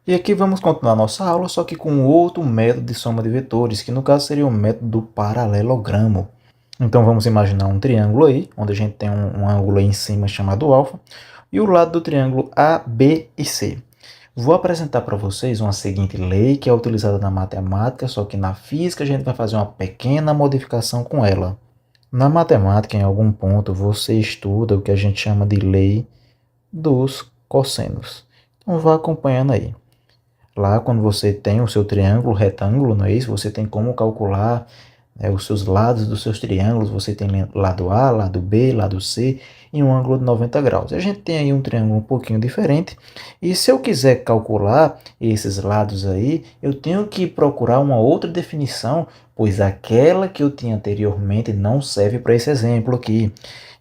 E aqui vamos continuar nossa aula, só que com outro método de soma de vetores, que no caso seria o método do paralelogramo. Então vamos imaginar um triângulo aí, onde a gente tem um ângulo aí em cima chamado alfa, e o lado do triângulo A, B e C. Vou apresentar para vocês uma seguinte lei que é utilizada na matemática, só que na física a gente vai fazer uma pequena modificação com ela. Na matemática, em algum ponto, você estuda o que a gente chama de lei dos cossenos. Então vá acompanhando aí. Lá, quando você tem o seu triângulo retângulo, não é isso? Você tem como calcular os seus lados dos seus triângulos. Você tem lado A, lado B, lado C em um ângulo de 90 graus. A gente tem aí um triângulo um pouquinho diferente. E se eu quiser calcular esses lados aí, eu tenho que procurar uma outra definição, pois aquela que eu tinha anteriormente não serve para esse exemplo aqui.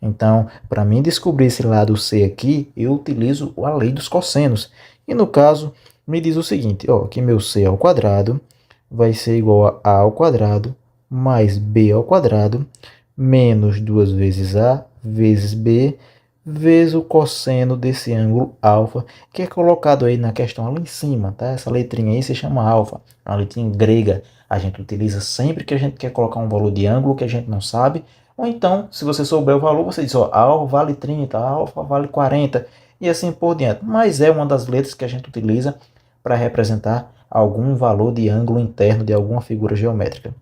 Então, para mim descobrir esse lado C aqui, eu utilizo a lei dos cossenos. E no caso, me diz o seguinte, ó, que meu C ao quadrado vai ser igual a ao quadrado mais B ao quadrado menos 2 vezes A vezes B vezes o cosseno desse ângulo alfa, que é colocado aí na questão ali em cima, tá? Essa letrinha aí se chama alfa, é uma letrinha grega. A gente utiliza sempre que a gente quer colocar um valor de ângulo que a gente não sabe, ou então, se você souber o valor, você diz, ó, alfa vale 30, alfa vale 40, e assim por diante. Mas é uma das letras que a gente utiliza para representar algum valor de ângulo interno de alguma figura geométrica.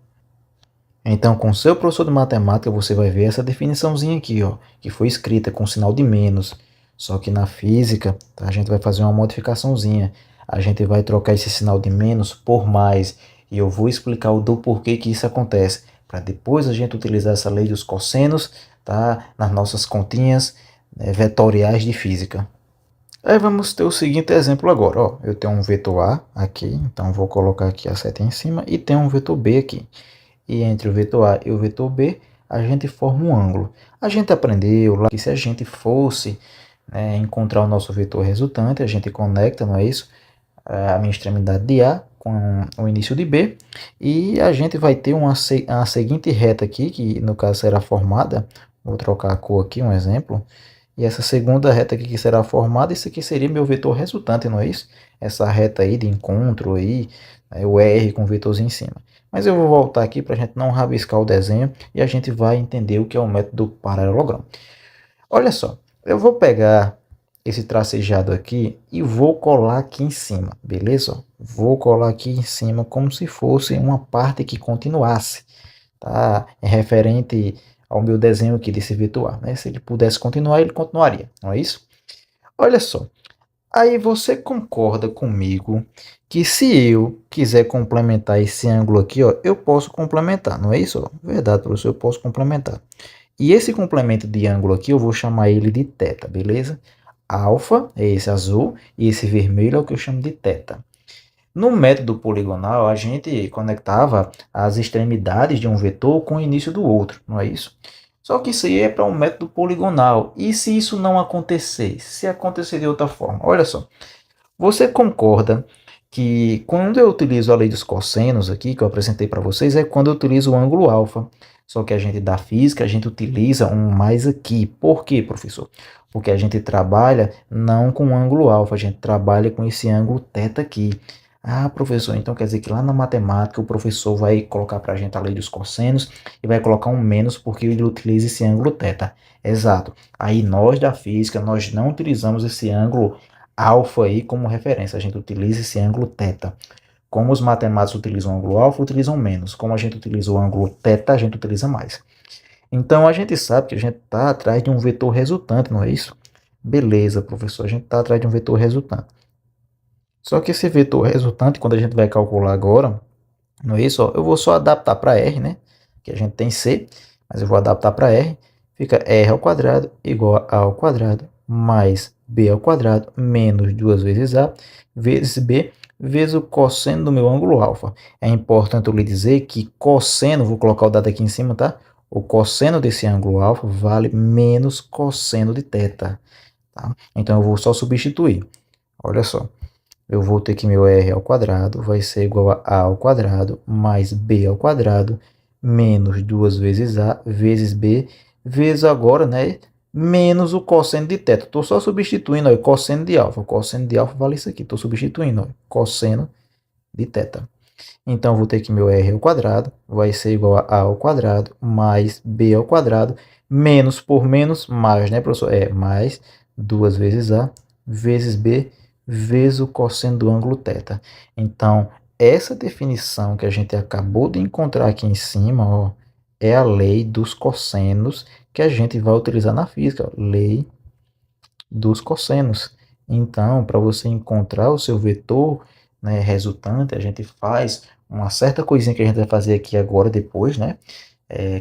Então, com o seu professor de matemática, você vai ver essa definiçãozinha aqui, ó, que foi escrita com sinal de menos. Só que na física, tá, a gente vai fazer uma modificaçãozinha. A gente vai trocar esse sinal de menos por mais. E eu vou explicar o do porquê que isso acontece, para depois a gente utilizar essa lei dos cossenos, tá, nas nossas continhas vetoriais de física. Aí vamos ter o seguinte exemplo agora, ó. Eu tenho um vetor A aqui, então vou colocar aqui a seta em cima, e tenho um vetor B aqui. E entre o vetor A e o vetor B, a gente forma um ângulo. A gente aprendeu lá que se a gente fosse encontrar o nosso vetor resultante, a gente conecta, não é isso? A minha extremidade de A com o início de B, e a gente vai ter uma seguinte reta aqui, que no caso será formada, vou trocar a cor aqui, um exemplo, e essa segunda reta aqui que será formada, isso aqui seria meu vetor resultante, não é isso? Essa reta aí de encontro aí, o R com o vetorzinho em cima. Mas eu vou voltar aqui para a gente não rabiscar o desenho e a gente vai entender o que é o método paralelogramo. Olha só, eu vou pegar esse tracejado aqui e vou colar aqui em cima, beleza? Vou colar aqui em cima como se fosse uma parte que continuasse, tá? É referente ao meu desenho aqui desse vetor A, né? Se ele pudesse continuar, ele continuaria, não é isso? Olha só, aí você concorda comigo que se eu quiser complementar esse ângulo aqui, ó, eu posso complementar, não é isso? Verdade, professor, eu posso complementar. E esse complemento de ângulo aqui, eu vou chamar ele de θ, beleza? Alfa é esse azul e esse vermelho é o que eu chamo de θ. No método poligonal, a gente conectava as extremidades de um vetor com o início do outro, não é isso? Só que isso aí é para um método poligonal. E se isso não acontecer? Se acontecer de outra forma? Olha só, você concorda que quando eu utilizo a lei dos cossenos aqui, que eu apresentei para vocês, é quando eu utilizo o ângulo alfa. Só que a gente da física, a gente utiliza um mais aqui. Por quê, professor? Porque a gente trabalha não com o ângulo alfa, a gente trabalha com esse ângulo θ aqui. Ah, professor, então quer dizer que lá na matemática o professor vai colocar para a gente a lei dos cossenos e vai colocar um menos porque ele utiliza esse ângulo θ. Exato. Aí nós da física, nós não utilizamos esse ângulo alfa aí como referência, a gente utiliza esse ângulo θ. Como os matemáticos utilizam o ângulo alfa, utilizam menos. Como a gente utiliza o ângulo θ, a gente utiliza mais. Então a gente sabe que a gente está atrás de um vetor resultante, não é isso? Beleza, professor, a gente está atrás de um vetor resultante. Só que esse vetor resultante, quando a gente vai calcular agora, não é isso? Ó, eu vou só adaptar para R, né? Que a gente tem C, mas eu vou adaptar para R. Fica R ao quadrado igual a ao quadrado mais B ao quadrado menos 2 vezes A vezes B vezes o cosseno do meu ângulo alfa. É importante eu lhe dizer que cosseno, vou colocar o dado aqui em cima, tá? O cosseno desse ângulo alfa vale menos cosseno de θ. Tá? Então eu vou só substituir. Olha só. Eu vou ter que meu R ao quadrado vai ser igual a ao quadrado mais B ao quadrado menos 2 vezes A vezes B vezes agora, né, menos o cosseno de θ. Estou só substituindo, ó, cosseno de alfa. O cosseno de alfa vale isso aqui. Estou substituindo, ó, cosseno de θ. Então, vou ter que meu r ao quadrado vai ser igual a ao quadrado mais b ao quadrado, menos por menos, mais, né, professor? É, mais 2 vezes a vezes b vezes o cosseno do ângulo θ. Então, essa definição que a gente acabou de encontrar aqui em cima, ó, é a lei dos cossenos que a gente vai utilizar na física, ó, lei dos cossenos. Então, para você encontrar o seu vetor, né, resultante, a gente faz uma certa coisinha que a gente vai fazer aqui agora, depois, né?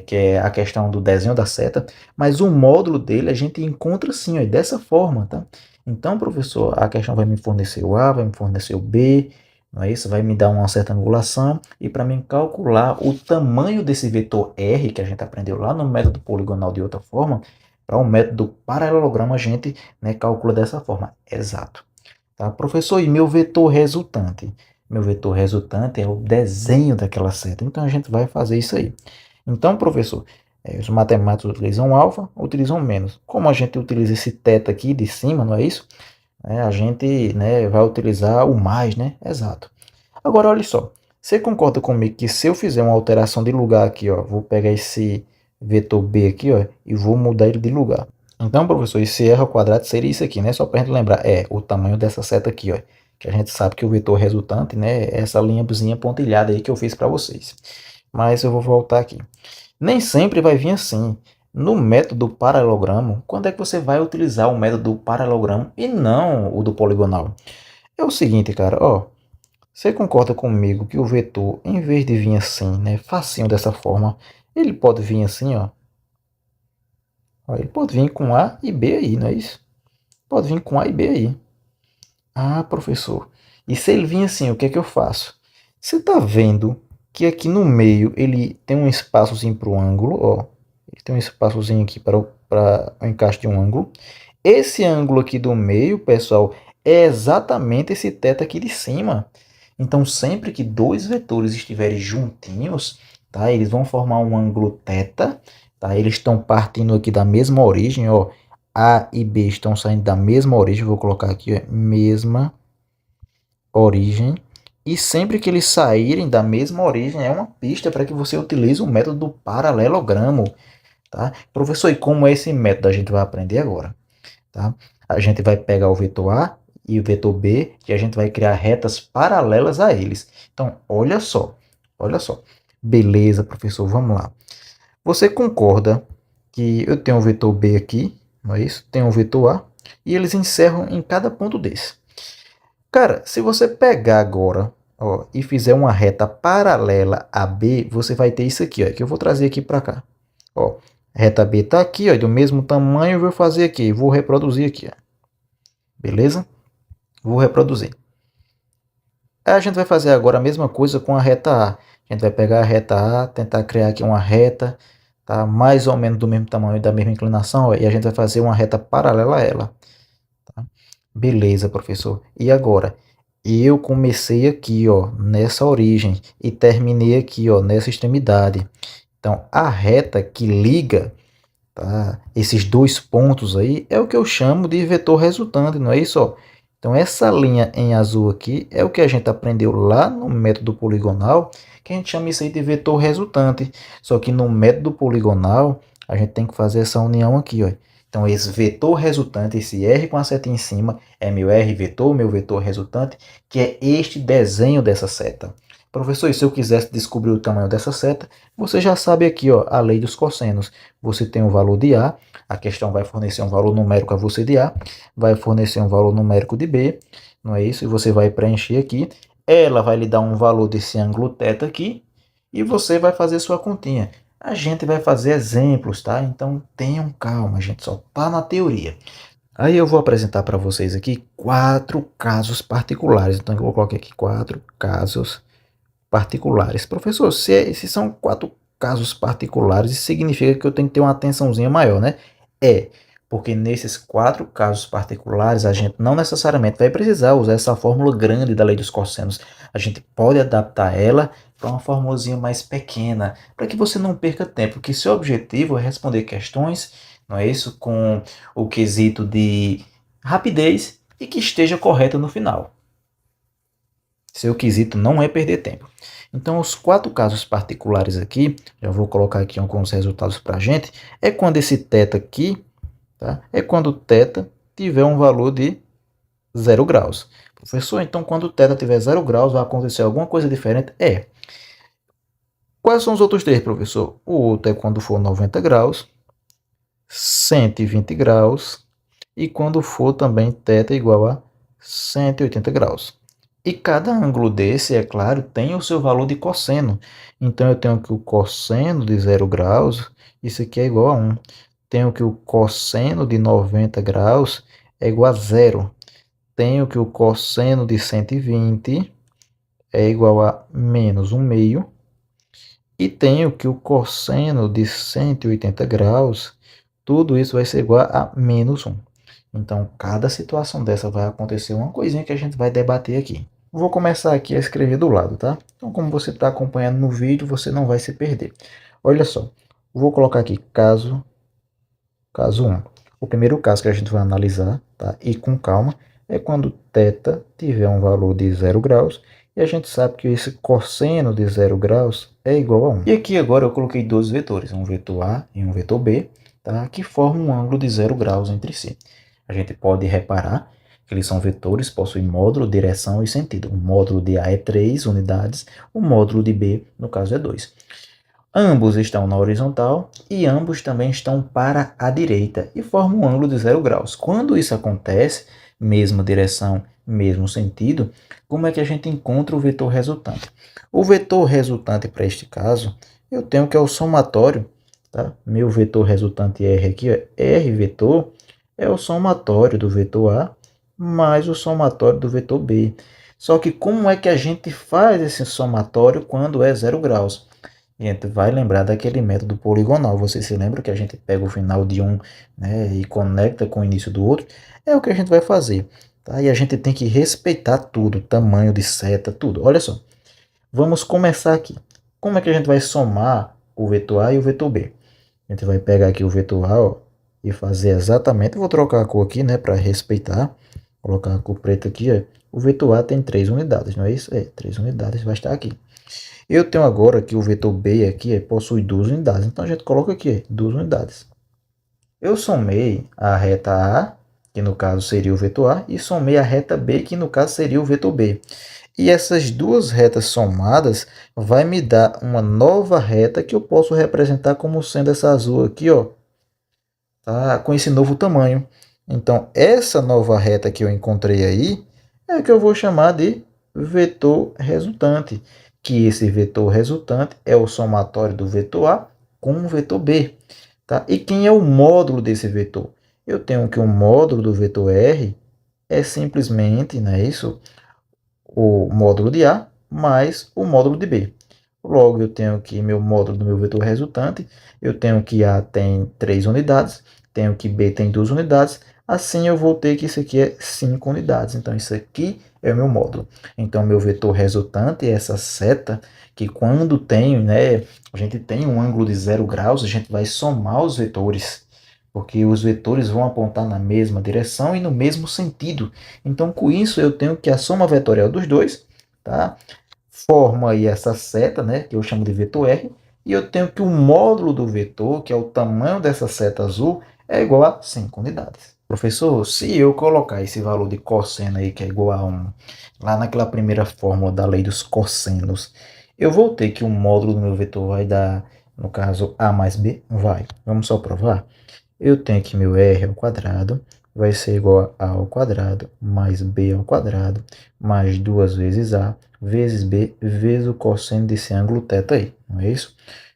Que é a questão do desenho da seta, mas o módulo dele a gente encontra assim, ó, dessa forma, tá? Então, professor, a questão vai me fornecer o A, vai me fornecer o B, não é isso? Vai me dar uma certa angulação, e para mim calcular o tamanho desse vetor R, que a gente aprendeu lá no método poligonal de outra forma, para o método paralelogramo a gente, né, calcula dessa forma, exato. Tá? Professor, e meu vetor resultante? Meu vetor resultante é o desenho daquela seta, então a gente vai fazer isso aí. Então, professor, os matemáticos utilizam alfa, utilizam menos. Como a gente utiliza esse θ aqui de cima, não é isso? A gente, né, vai utilizar o mais, né? Exato. Agora, olha só. Você concorda comigo que se eu fizer uma alteração de lugar aqui, ó, vou pegar esse vetor B aqui, ó, e vou mudar ele de lugar. Então, professor, esse r ao quadrado seria isso aqui, né? Só para a gente lembrar, é o tamanho dessa seta aqui, ó, que a gente sabe que o vetor resultante, né, é essa linhazinha pontilhada aí que eu fiz para vocês. Mas eu vou voltar aqui. Nem sempre vai vir assim. No método paralelogramo, quando é que você vai utilizar o método paralelogramo e não o do poligonal? É o seguinte, cara, ó. Você concorda comigo que o vetor, em vez de vir assim, né, facinho dessa forma, ele pode vir assim, ó. Ó, ele pode vir com A e B aí, não é isso? Pode vir com A e B aí. Ah, professor. E se ele vir assim, o que é que eu faço? Você está vendo que aqui no meio ele tem um espaçozinho para o ângulo, ó. Ele tem um espaçozinho aqui para o encaixe de um ângulo. Esse ângulo aqui do meio, pessoal, é exatamente esse θ aqui de cima. Então, sempre que dois vetores estiverem juntinhos, tá? Eles vão formar um ângulo θ, tá? Eles estão partindo aqui da mesma origem, ó. A e B estão saindo da mesma origem, vou colocar aqui, ó, mesma origem. E sempre que eles saírem da mesma origem, é uma pista para que você utilize o método do paralelogramo, tá? Professor, e como é esse método? A gente vai aprender agora, tá? A gente vai pegar o vetor A e o vetor B e a gente vai criar retas paralelas a eles. Então, olha só, olha só. Beleza, professor, vamos lá. Você concorda que eu tenho um vetor B aqui, não é isso? Tem um vetor A e eles encerram em cada ponto desse. Cara, se você pegar agora, ó, e fizer uma reta paralela a B, você vai ter isso aqui, ó, que eu vou trazer aqui para cá. Ó, reta B está aqui, ó, do mesmo tamanho, eu vou fazer aqui, vou reproduzir aqui, ó. Beleza? Vou reproduzir. A gente vai fazer agora a mesma coisa com a reta A. A gente vai pegar a reta A, tentar criar aqui uma reta, tá, mais ou menos do mesmo tamanho e da mesma inclinação, ó, e a gente vai fazer uma reta paralela a ela. Tá? Beleza, professor. E agora? Eu comecei aqui, ó, nessa origem e terminei aqui, ó, nessa extremidade. Então, a reta que liga, tá, esses dois pontos aí é o que eu chamo de vetor resultante, não é isso? Ó? Então, essa linha em azul aqui é o que a gente aprendeu lá no método poligonal, que a gente chama isso aí de vetor resultante. Só que no método poligonal, a gente tem que fazer essa união aqui, ó. Então, esse vetor resultante, esse R com a seta em cima, é meu R vetor, meu vetor resultante, que é este desenho dessa seta. Professor, e se eu quisesse descobrir o tamanho dessa seta, você já sabe aqui, ó, a lei dos cossenos. Você tem o valor de A questão vai fornecer um valor numérico a você de A, vai fornecer um valor numérico de B, não é isso? E você vai preencher aqui. Ela vai lhe dar um valor desse ângulo θ aqui, e você vai fazer sua continha. A gente vai fazer exemplos, tá? Então tenham calma, a gente só tá na teoria. Aí eu vou apresentar para vocês aqui 4 casos particulares. Então eu vou colocar aqui 4 casos particulares. Professor, se são 4 casos particulares, isso significa que eu tenho que ter uma atençãozinha maior, né? Porque nesses 4 casos particulares, a gente não necessariamente vai precisar usar essa fórmula grande da lei dos cossenos. A gente pode adaptar ela para uma formulazinha mais pequena, para que você não perca tempo, porque seu objetivo é responder questões, não é isso? Com o quesito de rapidez e que esteja correta no final. Seu quesito não é perder tempo. Então, os 4 casos particulares aqui, já vou colocar aqui alguns resultados para a gente, é quando esse θ aqui, tá? É quando o θ tiver um valor de 0 graus. Professor, então quando o θ tiver 0 graus, vai acontecer alguma coisa diferente? É. Quais são os outros três, professor? O outro é quando for 90 graus, 120 graus e quando for também θ igual a 180 graus. E cada ângulo desse, é claro, tem o seu valor de cosseno. Então, eu tenho que o cosseno de 0 graus, isso aqui é igual a 1. Tenho que o cosseno de 90 graus é igual a 0. Tenho que o cosseno de 120 é igual a menos 1 meio. E tenho que o cosseno de 180 graus, tudo isso vai ser igual a menos 1. Então, cada situação dessa vai acontecer uma coisinha que a gente vai debater aqui. Vou começar aqui a escrever do lado, tá? Então, como você está acompanhando no vídeo, você não vai se perder. Olha só, vou colocar aqui caso 1. O primeiro caso que a gente vai analisar, tá? E com calma, é quando θ tiver um valor de 0 graus, e a gente sabe que esse cosseno de 0 graus é igual a 1. E aqui agora eu coloquei dois vetores, um vetor A e um vetor B, tá? Que formam um ângulo de 0 graus entre si. A gente pode reparar que eles são vetores, possuem módulo, direção e sentido. O módulo de A é 3 unidades, o módulo de B, no caso, é 2. Ambos estão na horizontal e ambos também estão para a direita e formam um ângulo de 0 graus. Quando isso acontece, mesma direção, mesmo sentido, como é que a gente encontra o vetor resultante? O vetor resultante para este caso, eu tenho que é o somatório, tá? Meu vetor resultante R aqui, ó, R vetor, é o somatório do vetor A mais o somatório do vetor B. Só que como é que a gente faz esse somatório quando é 0 graus? A gente vai lembrar daquele método poligonal. Você se lembra que a gente pega o final de um, né, e conecta com o início do outro? É o que a gente vai fazer. Tá? E a gente tem que respeitar tudo, tamanho de seta, tudo. Olha só, vamos começar aqui. Como é que a gente vai somar o vetor A e o vetor B? A gente vai pegar aqui o vetor A, ó, e fazer exatamente, eu vou trocar a cor aqui, né, para respeitar. Colocar a cor preta aqui, ó. O vetor A tem 3 unidades, não é isso? É, 3 unidades vai estar aqui. Eu tenho agora que o vetor B aqui possui 2 unidades, então a gente coloca aqui 2 unidades. Eu somei a reta A, que no caso seria o vetor A, e somei a reta B, que no caso seria o vetor B. E essas duas retas somadas vai me dar uma nova reta que eu posso representar como sendo essa azul aqui, ó, tá? Com esse novo tamanho. Então, essa nova reta que eu encontrei aí é que eu vou chamar de vetor resultante, que esse vetor resultante é o somatório do vetor A com o vetor B. Tá? E quem é o módulo desse vetor? Eu tenho que o módulo do vetor R é simplesmente, não é isso? O módulo de A mais o módulo de B. Logo, eu tenho que meu módulo do meu vetor resultante, eu tenho que A tem 3 unidades, tenho que B tem 2 unidades, assim eu vou ter que isso aqui é 5 unidades. Então, isso aqui é o meu módulo. Então, meu vetor resultante é essa seta que quando tem, né, a gente tem um ângulo de 0 graus, a gente vai somar os vetores, porque os vetores vão apontar na mesma direção e no mesmo sentido. Então, com isso, eu tenho que a soma vetorial dos dois, tá? Forma aí essa seta, né, que eu chamo de vetor R, e eu tenho que o módulo do vetor, que é o tamanho dessa seta azul, é igual a 5 unidades. Professor, se eu colocar esse valor de cosseno aí, que é igual a 1, lá naquela primeira fórmula da lei dos cossenos, eu vou ter que o módulo do meu vetor vai dar, no caso, A mais B? Vai. Vamos só provar? Eu tenho que meu R ao quadrado vai ser igual a ao quadrado mais B ao quadrado mais 2 vezes A vezes B vezes o cosseno desse ângulo θ aí, não é isso?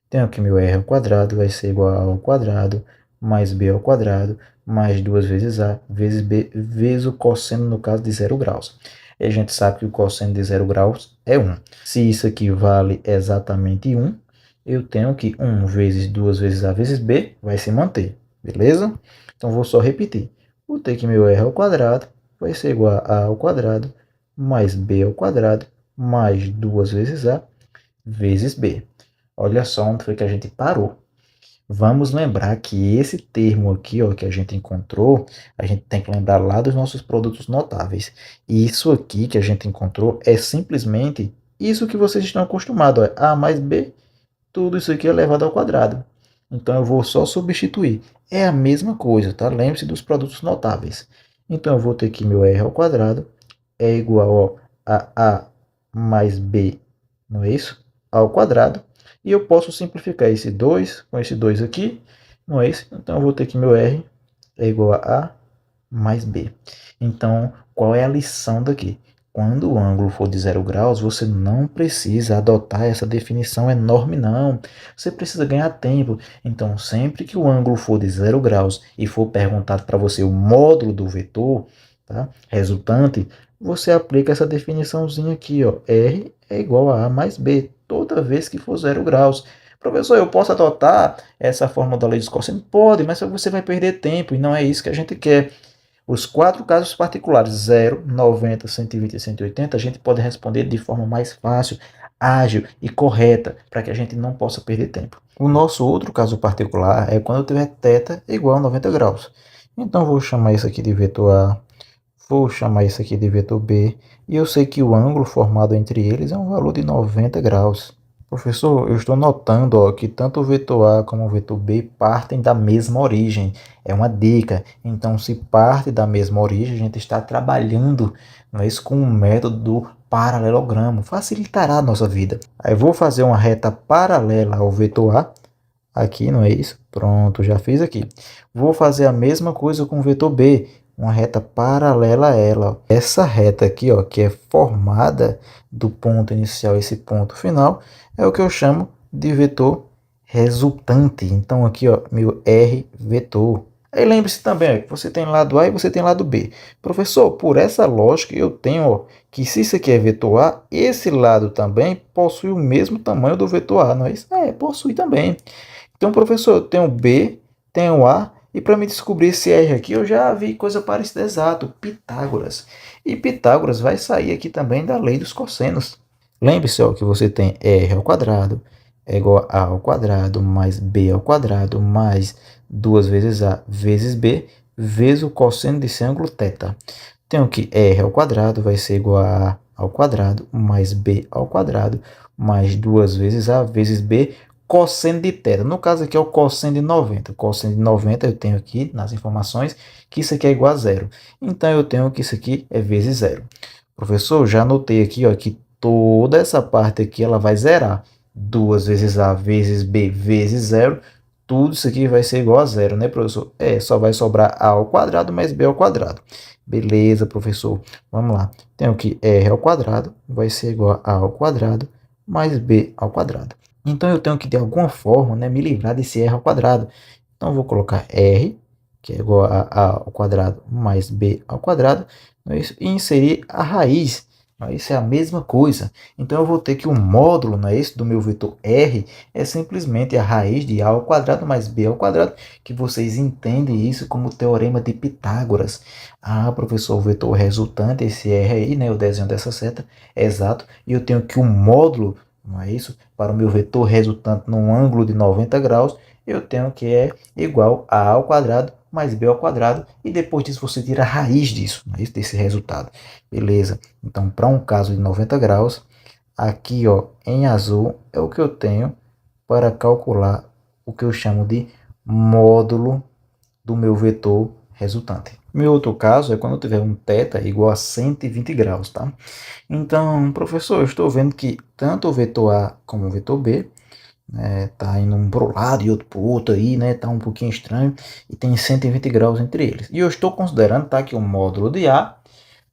Tenho que meu R ao quadrado vai ser igual a ao quadrado mais B ao quadrado mais 2 vezes A vezes B vezes o cosseno, no caso, de 0 graus. E a gente sabe que o cosseno de 0 graus é 1. Se isso aqui vale exatamente 1, eu tenho que 1 vezes 2 vezes A vezes B vai se manter. Beleza? Então, vou só repetir. Vou ter que meu R ao quadrado vai ser igual a ao quadrado mais B ao quadrado mais 2 vezes A vezes B. Olha só onde foi que a gente parou. Vamos lembrar que esse termo aqui, ó, que a gente encontrou, a gente tem que lembrar lá dos nossos produtos notáveis. E isso aqui que a gente encontrou é simplesmente isso que vocês estão acostumados, ó, A mais B, tudo isso aqui é elevado ao quadrado. Então eu vou só substituir. É a mesma coisa, tá? Lembre-se dos produtos notáveis. Então eu vou ter que meu R ao quadrado é igual a mais B, não é isso? Ao quadrado. E eu posso simplificar esse 2 com esse 2 aqui, não é isso? Então eu vou ter que meu R é igual a mais B. Então, qual é a lição daqui? Quando o ângulo for de 0 graus, você não precisa adotar essa definição enorme, não. Você precisa ganhar tempo. Então, sempre que o ângulo for de 0 graus e for perguntado para você o módulo do vetor, tá? Resultante, você aplica essa definiçãozinha aqui, ó. R é igual a mais B, toda vez que for 0 graus. Professor, eu posso adotar essa fórmula da lei dos cosseno? Pode, mas você vai perder tempo e não é isso que a gente quer. Os 4 casos particulares, 0, 90, 120 e 180, a gente pode responder de forma mais fácil, ágil e correta, para que a gente não possa perder tempo. O nosso outro caso particular é quando eu tiver θ igual a 90 graus. Então, vou chamar isso aqui de vetor A, vou chamar isso aqui de vetor B, e eu sei que o ângulo formado entre eles é um valor de 90 graus. Professor, eu estou notando, ó, que tanto o vetor A como o vetor B partem da mesma origem. É uma dica. Então, se parte da mesma origem, a gente está trabalhando, não é isso, com o método do paralelogramo. Facilitará a nossa vida. Aí vou fazer uma reta paralela ao vetor A. Aqui, não é isso? Pronto, já fiz aqui. Vou fazer a mesma coisa com o vetor B, uma reta paralela a ela. Essa reta aqui, ó, que é formada do ponto inicial a esse ponto final, é o que eu chamo de vetor resultante. Então aqui, ó, meu R vetor. Aí lembre-se também, ó, que você tem lado A e você tem lado B. Professor, por essa lógica eu tenho, ó, que se isso aqui é vetor A, esse lado também possui o mesmo tamanho do vetor A, não é isso? É, possui também. Então, professor, eu tenho B, tenho A, e para me descobrir esse R aqui, eu já vi coisa parecida, exato, Pitágoras. E Pitágoras vai sair aqui também da lei dos cossenos. Lembre-se, ó, que você tem R ao quadrado é igual a ao quadrado mais B ao quadrado mais 2 vezes A vezes B vezes o cosseno desse ângulo θ. Tenho que R ao quadrado vai ser igual a ao quadrado mais B ao quadrado mais 2 vezes A vezes B cosseno de θ. No caso aqui é o cosseno de 90. Cosseno de 90 eu tenho aqui nas informações que isso aqui é igual a zero. Então eu tenho que isso aqui é vezes zero. Professor, já anotei aqui, ó, que toda essa parte aqui ela vai zerar. 2 vezes A vezes B vezes zero. Tudo isso aqui vai ser igual a zero, né, professor? É, só vai sobrar A ao quadrado mais B ao quadrado. Beleza, professor. Vamos lá. Tenho que R ao quadrado vai ser igual a ao quadrado mais B ao quadrado. Então eu tenho que, de alguma forma, né, me livrar desse R ao quadrado. Então eu vou colocar R, que é igual a ao quadrado mais B ao quadrado, e inserir a raiz. Isso é a mesma coisa. Então eu vou ter que o módulo, não é isso, do meu vetor R é simplesmente a raiz de A ao quadrado mais B ao quadrado, que vocês entendem isso como o teorema de Pitágoras. Ah, professor, o vetor resultante, esse R aí, né, o desenho dessa seta, é exato, e eu tenho que o módulo, não é isso, para o meu vetor resultante num ângulo de 90 graus, eu tenho que é igual a ao quadrado mais b ao quadrado, e depois disso você tira a raiz disso, não é isso, desse resultado. Beleza? Então, para um caso de 90 graus, aqui, ó, em azul, é o que eu tenho para calcular o que eu chamo de módulo do meu vetor resultante. Meu outro caso é quando eu tiver um θ igual a 120 graus, tá? Então, professor, eu estou vendo que tanto o vetor A como o vetor B tá indo um para o lado e outro para o outro aí, né? Tá um pouquinho estranho e tem 120 graus entre eles. E eu estou considerando, tá, que o módulo de A,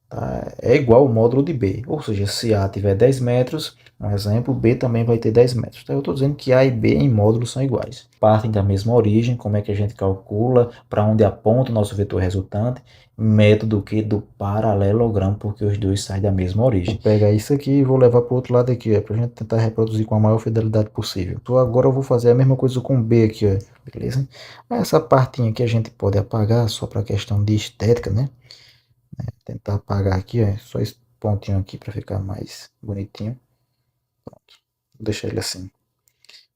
tá, é igual ao módulo de B. Ou seja, se A tiver 10 metros, um exemplo, B também vai ter 10 metros. Então eu estou dizendo que A e B em módulos são iguais. Partem da mesma origem. Como é que a gente calcula? Para onde aponta o nosso vetor resultante? Método que do paralelogramo, porque os dois saem da mesma origem. Vou pegar isso aqui e vou levar para o outro lado aqui, para a gente tentar reproduzir com a maior fidelidade possível. Então agora eu vou fazer a mesma coisa com B aqui, ó, beleza? Essa partinha aqui a gente pode apagar só para questão de estética, né? Tentar apagar aqui, ó, só esse pontinho aqui para ficar mais bonitinho. Pronto, vou deixar ele assim.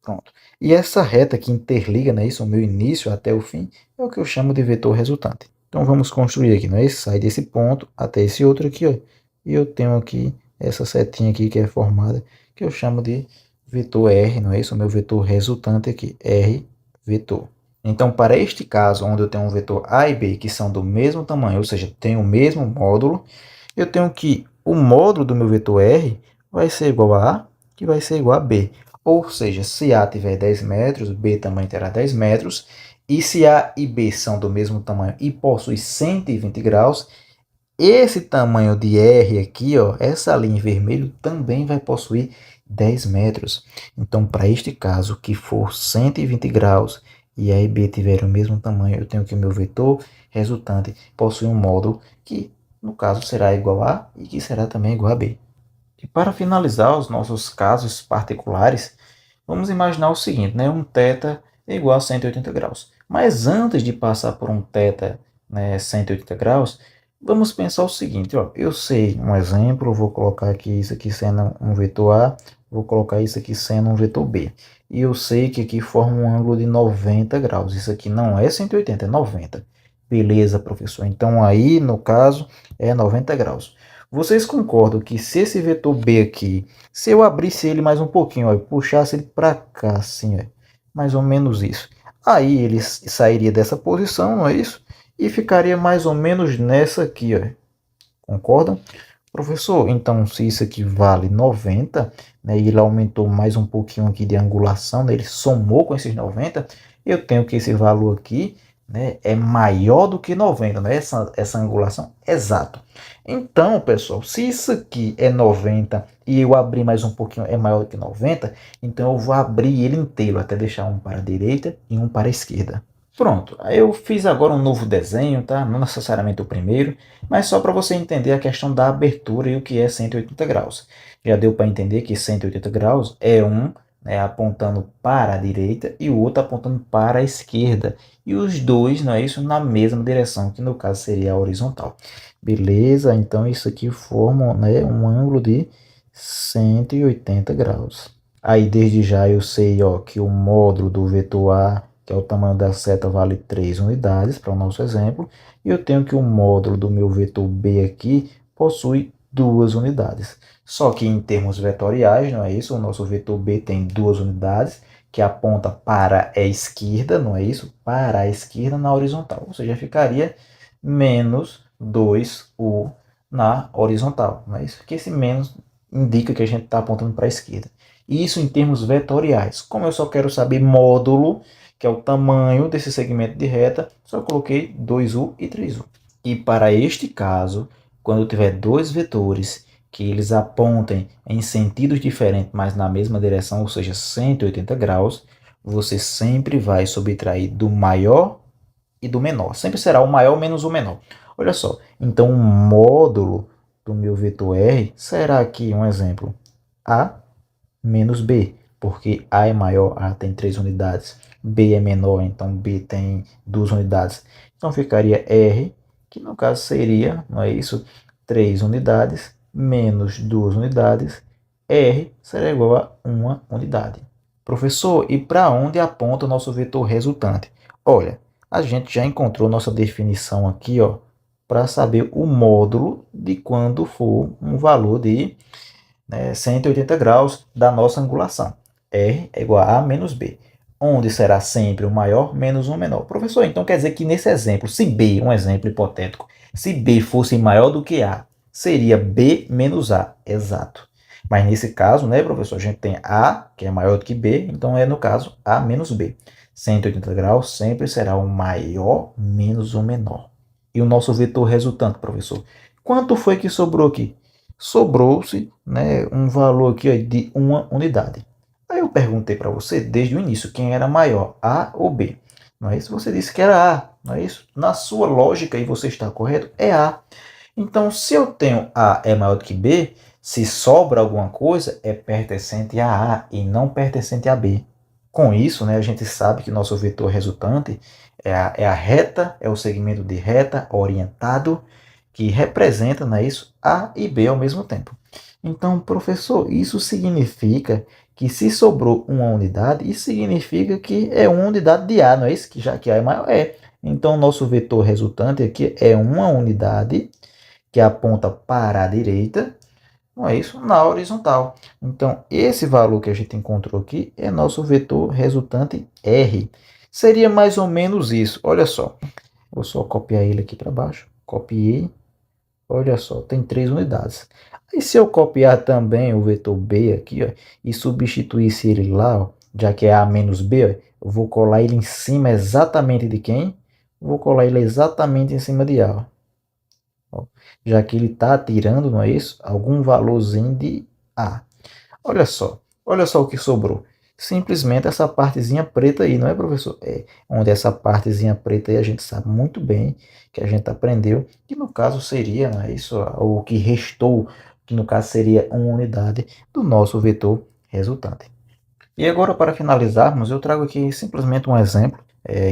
Pronto. E essa reta que interliga, não é isso, o meu início até o fim, é o que eu chamo de vetor resultante. Então vamos construir aqui, não é isso? Sai desse ponto até esse outro aqui, ó. E eu tenho aqui essa setinha aqui que é formada, que eu chamo de vetor R, não é isso? O meu vetor resultante aqui, R vetor. Então, para este caso, onde eu tenho um vetor A e B que são do mesmo tamanho, ou seja, tem o mesmo módulo, eu tenho que o módulo do meu vetor R vai ser igual a A, que vai ser igual a B. Ou seja, se A tiver 10 metros, B também terá 10 metros. E se A e B são do mesmo tamanho e possuem 120 graus, esse tamanho de R aqui, ó, essa linha em vermelho, também vai possuir 10 metros. Então, para este caso, que for 120 graus e A e B tiverem o mesmo tamanho, eu tenho que o meu vetor resultante possui um módulo que, no caso, será igual a e que será também igual a B. E para finalizar os nossos casos particulares, vamos imaginar o seguinte, né? Um θ é igual a 180 graus. Mas antes de passar por um θ, né, 180 graus, vamos pensar o seguinte, ó, eu sei um exemplo, vou colocar aqui isso aqui sendo um vetor A, vou colocar isso aqui sendo um vetor B. E eu sei que aqui forma um ângulo de 90 graus. Isso aqui não é 180, é 90. Beleza, professor. Então aí, no caso, é 90 graus. Vocês concordam que se esse vetor B aqui, se eu abrisse ele mais um pouquinho, ó, e puxasse ele para cá, assim, ó, mais ou menos isso, aí ele sairia dessa posição, não é isso? E ficaria mais ou menos nessa aqui, ó. Concordam? Professor, então se isso aqui vale 90, né, e ele aumentou mais um pouquinho aqui de angulação, né, ele somou com esses 90, eu tenho que esse valor aqui, né, é maior do que 90, né, essa angulação, exato. Então, pessoal, se isso aqui é 90 e eu abrir mais um pouquinho é maior do que 90, então eu vou abrir ele inteiro até deixar um para a direita e um para a esquerda. Pronto, aí eu fiz agora um novo desenho, tá? Não necessariamente o primeiro, mas só para você entender a questão da abertura e o que é 180 graus. Já deu para entender que 180 graus é um, né, apontando para a direita e o outro apontando para a esquerda. E os dois, não é isso, na mesma direção, que no caso seria a horizontal. Beleza? Então isso aqui forma, né, um ângulo de 180 graus. Aí desde já eu sei, ó, que o módulo do vetor A, que é o tamanho da seta, vale 3 unidades, para o nosso exemplo. E eu tenho que o módulo do meu vetor B aqui possui 2 unidades. Só que em termos vetoriais, não é isso? O nosso vetor B tem 2 unidades, que aponta para a esquerda, não é isso? Para a esquerda na horizontal. Ou seja, ficaria menos 2U na horizontal, não é isso? Que esse menos indica que a gente está apontando para a esquerda. E isso em termos vetoriais. Como eu só quero saber módulo, que é o tamanho desse segmento de reta, só coloquei 2U e 3U. E para este caso, quando eu tiver dois vetores que eles apontem em sentidos diferentes, mas na mesma direção, ou seja, 180 graus, você sempre vai subtrair do maior e do menor. Sempre será o maior menos o menor. Olha só, então o módulo do meu vetor R será aqui um exemplo, A menos B, porque A é maior, A tem 3 unidades, B é menor, então B tem 2 unidades. Então ficaria R, que no caso seria, não é isso, 3 unidades menos 2 unidades, R será igual a 1 unidade. Professor, e para onde aponta o nosso vetor resultante? Olha, a gente já encontrou nossa definição aqui, ó, para saber o módulo de quando for um valor de 180 graus da nossa angulação. R é igual a A menos B, onde será sempre o maior menos o menor. Professor, então quer dizer que nesse exemplo, se B, um exemplo hipotético, se B fosse maior do que A, seria B menos A, exato. Mas nesse caso, né, professor, a gente tem A, que é maior do que B, então é no caso A menos B. 180 graus sempre será o maior menos o menor. E o nosso vetor resultante, professor? Quanto foi que sobrou aqui? Sobrou-se, né, um valor aqui, ó, de 1 unidade. Aí eu perguntei para você desde o início quem era maior, A ou B. Não é isso? Você disse que era A, não é isso? Na sua lógica, e você está correto, é A. Então, se eu tenho A é maior do que B, se sobra alguma coisa, é pertencente a A e não pertencente a B. Com isso, né, a gente sabe que nosso vetor resultante é a reta, é o segmento de reta orientado que representa, não é isso, A e B ao mesmo tempo. Então, professor, isso significa que se sobrou uma unidade, isso significa que é uma unidade de A, não é isso? Que já que A é maior, é. Então, nosso vetor resultante aqui é uma unidade que aponta para a direita, não é isso? Na horizontal. Então, esse valor que a gente encontrou aqui é nosso vetor resultante R. Seria mais ou menos isso. Olha só. Vou só copiar ele aqui para baixo. Copiei. Olha só, tem 3 unidades. E se eu copiar também o vetor B aqui, ó, e substituísse ele lá, ó, já que é A menos B, ó, eu vou colar ele em cima exatamente de quem? Vou colar ele exatamente em cima de A. Ó, já que ele está tirando, não é isso? Algum valorzinho de A. Olha só o que sobrou. Simplesmente essa partezinha preta aí, não é, professor? É, onde essa partezinha preta aí a gente sabe muito bem que a gente aprendeu, que no caso seria, não é isso? O que restou, que no caso seria uma unidade do nosso vetor resultante. E agora, para finalizarmos, eu trago aqui simplesmente um exemplo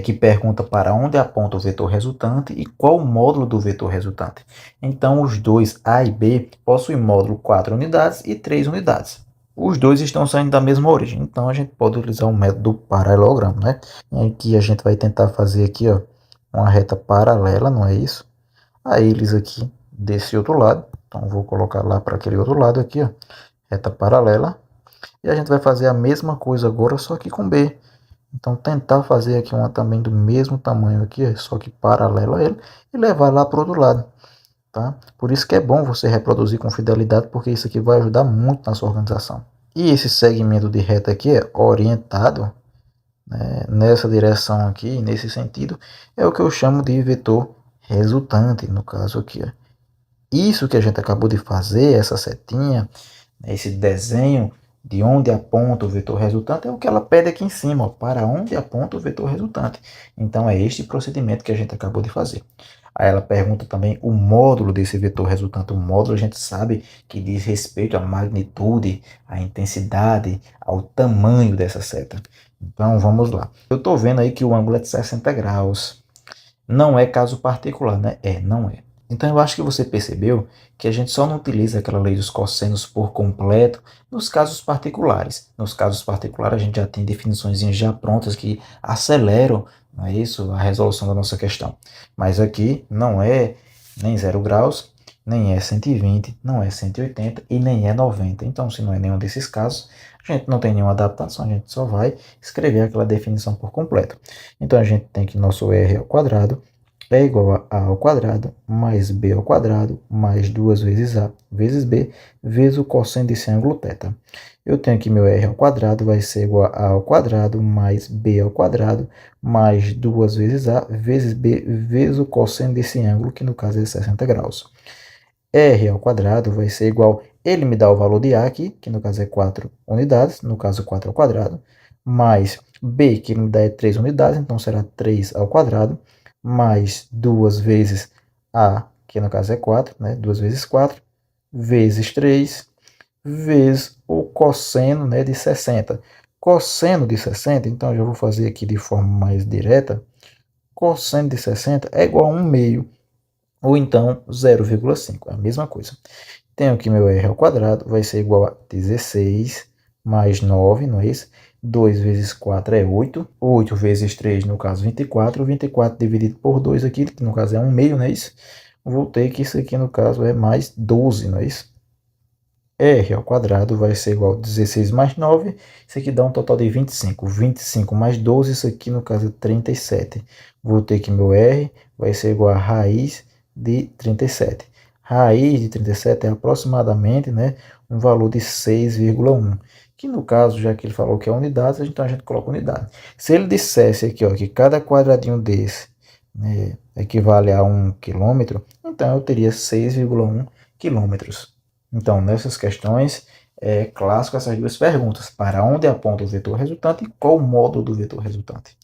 que pergunta para onde aponta o vetor resultante e qual o módulo do vetor resultante. Então, os dois A e B possuem módulo 4 unidades e 3 unidades. Os dois estão saindo da mesma origem, então a gente pode utilizar o método do paralelogramo, né? Em que a gente vai tentar fazer aqui, ó, uma reta paralela, não é isso? A eles aqui desse outro lado. Então, vou colocar lá para aquele outro lado aqui, ó, reta paralela. E a gente vai fazer a mesma coisa agora, só que com B. Então, tentar fazer aqui uma também do mesmo tamanho aqui, só que paralelo a ele, e levar lá para o outro lado. Tá? Por isso que é bom você reproduzir com fidelidade, porque isso aqui vai ajudar muito na sua organização. E esse segmento de reta aqui é orientado, né, nessa direção aqui, nesse sentido, é o que eu chamo de vetor resultante, no caso aqui. Ó. Isso que a gente acabou de fazer, essa setinha, esse desenho de onde aponta o vetor resultante é o que ela pede aqui em cima, ó, para onde aponta o vetor resultante. Então é este procedimento que a gente acabou de fazer. Aí ela pergunta também o módulo desse vetor resultante. O módulo a gente sabe que diz respeito à magnitude, à intensidade, ao tamanho dessa seta. Então vamos lá. Eu estou vendo aí que o ângulo é de 60 graus. Não é caso particular, né? Não é. Então eu acho que você percebeu que a gente só não utiliza aquela lei dos cossenos por completo nos casos particulares. Nos casos particulares a gente já tem definições já prontas que aceleram, não é isso, a resolução da nossa questão. Mas aqui não é nem 0 graus, nem é 120, não é 180 e nem é 90. Então se não é nenhum desses casos, a gente não tem nenhuma adaptação, a gente só vai escrever aquela definição por completo. Então a gente tem que nosso r ao quadrado é igual a ao quadrado mais b ao quadrado mais 2 vezes a vezes b vezes o cosseno desse ângulo θ. Eu tenho aqui meu r ao quadrado vai ser igual a ao quadrado mais b ao quadrado mais 2 vezes a vezes b vezes o cosseno desse ângulo, que no caso é 60 graus. R ao quadrado vai ser igual, ele me dá o valor de A aqui, que no caso é 4 unidades, no caso 4 ao quadrado, mais B, que ele me dá é 3 unidades, então será 3 ao quadrado, mais 2 vezes A, que no caso é 4, né? 2 vezes 4, vezes 3, vezes o cosseno, né, de 60. Cosseno de 60, então eu já vou fazer aqui de forma mais direta, cosseno de 60 é igual a 1 meio, ou então 0,5, é a mesma coisa. Tenho aqui meu r ao quadrado, vai ser igual a 16 mais 9, não é isso? 2 vezes 4 é 8, 8 vezes 3, no caso 24, 24 dividido por 2 aqui, que no caso é 1 meio, não é isso? Vou ter que isso aqui no caso é mais 12, não é isso? R ao quadrado vai ser igual a 16 mais 9, isso aqui dá um total de 25. 25 mais 12, isso aqui no caso é 37. Vou ter que meu R vai ser igual a raiz de 37. Raiz de 37 é aproximadamente, né, um valor de 6,1. Que no caso, já que ele falou que é unidades, então a gente coloca unidade. Se ele dissesse aqui, ó, que cada quadradinho desse, né, equivale a 1 quilômetro, então eu teria 6,1 quilômetros. Então, nessas questões, é clássico essas duas perguntas. Para onde aponta o vetor resultante e qual o módulo do vetor resultante?